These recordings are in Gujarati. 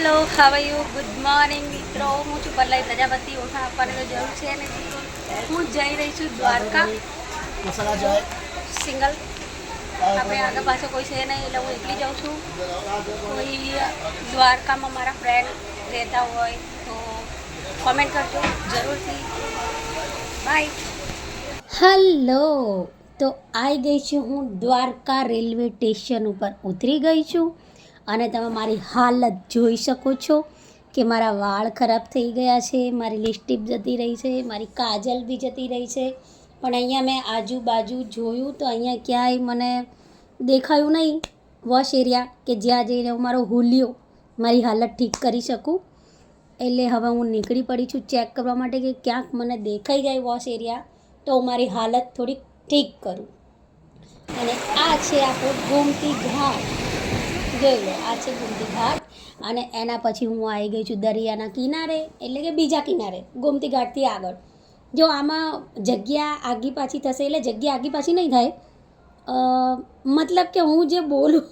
Hello, how you? Good morning મિત્રો. હું છું પલ્લવી પ્રજાપતિ. ઓળખાણ આપવાની જરૂર છે ને હું જઈ રહી છું દ્વારકા સિંગલ. આપણે આગળ પાછળ કોઈ છે નહીં એટલે હું એકલી જાઉં છું. કોઈ દ્વારકામાં મારા ફ્રેન્ડ રહેતા હોય તો કોમેન્ટ કરજો જરૂરથી. બાય. હેલો, તો આવી ગઈ છું હું દ્વારકા રેલવે સ્ટેશન ઉપર ઉતરી ગઈ છું અને તમે મારી હાલત જોઈ શકો છો કે મારા વાળ ખરાબ થઈ ગયા છે, મારી લિપસ્ટિક જતી રહી છે, મારી કાજલ બી જતી રહી છે. પણ અહીંયા મેં આજુબાજુ જોયું તો અહીંયા ક્યાંય મને દેખાયું નહીં વોશ એરિયા કે જ્યાં જઈને હું મારો હુલિયો મારી હાલત ઠીક કરી શકું. એટલે હવે હું નીકળી પડી છું ચેક કરવા માટે કે ક્યાંક મને દેખાઈ જાય વોશ એરિયા તો હું મારી હાલત થોડીક ઠીક કરું. અને આ છે આપણો ગોમતી ઘાટ. જોઈ લો, આ છે ગોમતી ઘાટ અને એના પછી હું આવી ગઈ છું દરિયાના કિનારે, એટલે કે બીજા કિનારે ગોમતી ઘાટથી આગળ. જો આમાં જગ્યા આગી પાછી થશે એટલે જગ્યા આગી પાછી નહીં થાય, મતલબ કે હું જે બોલું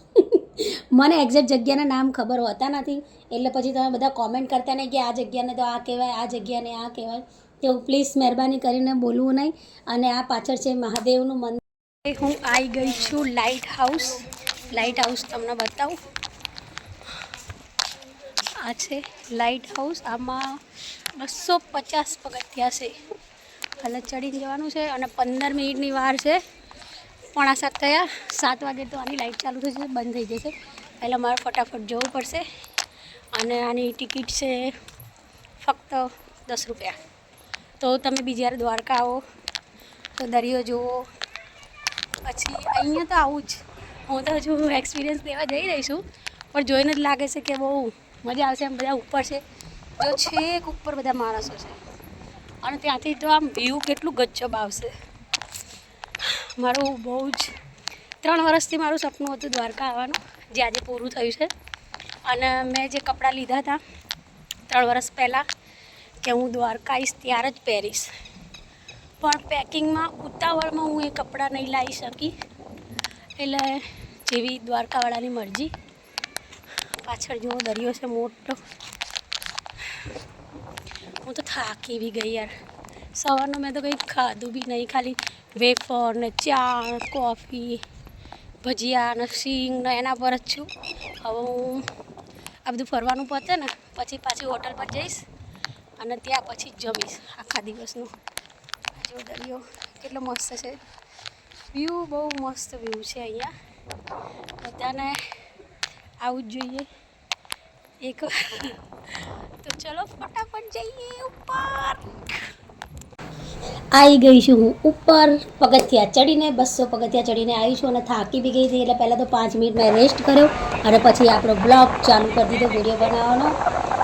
મને એક્ઝેક્ટ જગ્યાના નામ ખબર હોતા નથી, એટલે પછી તમે બધા કોમેન્ટ કરતા નહીં કે આ જગ્યાને તો આ કહેવાય, આ જગ્યાને આ કહેવાય. તો પ્લીઝ મહેરબાની કરીને બોલવું નહીં. અને આ પાછળ છે મહાદેવનું મંદિર. હું આવી ગઈ છું લાઇટ હાઉસ. લાઇટ હાઉસ તમને બતાવું. આ છે લાઇટ હાઉસ. આમાં 250 પગથિયા છે. હાલ ચડીને જવાનું છે અને 15 મિનિટની વાર છે. 6:45 થયા. 7 વાગે તો આની લાઇટ ચાલુ થઈ જશે, બંધ થઈ જશે. પહેલાં મારે ફટાફટ જવું પડશે. અને આની ટિકિટ છે ફક્ત 10 રૂપિયા. તો તમે બી જ્યારે દ્વારકા આવો તો દરિયો જુઓ. પછી અહીંયા તો આવું જ, હું તો હજુ એક્સપિરિયન્સ દેવા જઈ રહી છું, પણ જોઈને જ લાગે છે કે બહુ મજા આવશે. એમ બધા ઉપર છે, જો છેક ઉપર બધા માણસો છે અને ત્યાંથી તો આમ વ્યૂ કેટલું ગજબ આવશે. મારું બહુ જ 3 વર્ષથી મારું સપનું હતું દ્વારકા આવવાનું, જે આજે પૂરું થયું છે. અને મેં જે કપડાં લીધા હતા 3 વર્ષ પહેલાં કે હું દ્વારકા આવીશ ત્યારે જ પહેરીશ, પણ પેકિંગમાં ઉતાવળમાં હું એ કપડાં નહીં લાવી શકી. એટલે જેવી દ્વારકાવાળાની મરજી. પાછળ જેવો દરિયો છે મોટો. હું તો થાકી બી ગઈ યાર. સવારનું મેં તો કંઈ ખાધું બી નહીં, ખાલી વેફર ને ચા, કોફી, ભજીયા ને સિંગ ને એના પર જ છું. હવે હું આ બધું ફરવાનું પતે ને પછી પાછી હોટલ પર જઈશ અને ત્યાં પછી જમીશ આખા દિવસનું. જો દરિયો કેટલો મસ્ત છે, વ્યૂ બહુ મસ્ત વ્યૂ છે અહીંયા. બધાને આવું જ જોઈએ એક. તો ચલો ફટાફટ જઈએ ઉપર. આવી ગઈ છું હું ઉપર. પગથિયા ચડીને 200 પગથિયા ચડીને આવી છું અને થાકી બી ગઈ હતી. એટલે પહેલાં તો 5 મિનિટ મેં રેસ્ટ કર્યો અને પછી આપણો બ્લોગ ચાલુ કરી દીધો વિડીયો બનાવવાનો.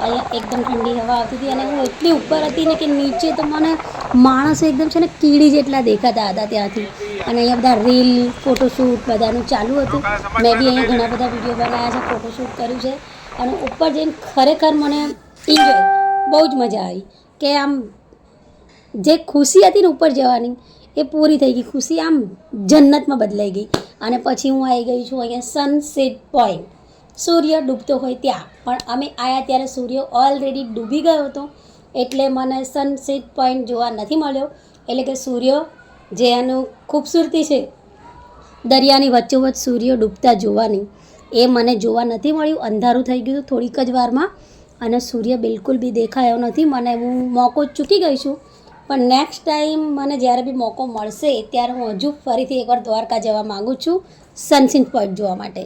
અહીંયા એકદમ ઠંડી હવા આવતી હતી અને હું એટલી ઉપર હતી ને કે નીચે તો મને માણસો એકદમ છે ને કીડી જેટલા દેખાતા હતા ત્યાંથી. અને અહીંયા બધા રીલ, ફોટોશૂટ બધાનું ચાલુ હતું. મેં બી અહીંયા ઘણા બધા વિડીયો બનાવ્યા છે, ફોટોશૂટ કર્યું છે. અને ઉપર જઈને ખરેખર મને એન્જોય, બહુ જ મજા આવી. કે આમ જે ખુશી હતી ને ઉપર જવાની એ પૂરી થઈ ગઈ. ખુશી આમ જન્નતમાં બદલાઈ ગઈ. અને પછી હું આવી ગઈ છું અહીંયા સનસેટ પોઈન્ટ, સૂર્ય ડૂબતો હોય ત્યાં. પણ અમે આવ્યા ત્યારે સૂર્ય ઓલરેડી ડૂબી ગયો હતો, એટલે મને સનસેટ પોઈન્ટ જોવા નથી મળ્યો. એટલે કે સૂર્ય જે એનું ખૂબસૂરતી છે દરિયાની વચ્ચોવચ્ચ સૂર્ય ડૂબતા જોવાની, એ મને જોવા નથી મળ્યું. અંધારું થઈ ગયું થોડીક જ વારમાં અને સૂર્ય બિલકુલ બી દેખાયો નથી મને. હું મોકો ચૂકી ગઈ છું, પણ નેક્સ્ટ ટાઈમ મને જ્યારે બી મોકો મળશે ત્યારે હું હજુ ફરીથી એકવાર દ્વારકા જવા માગું છું સનસેટ પોઈન્ટ જોવા માટે.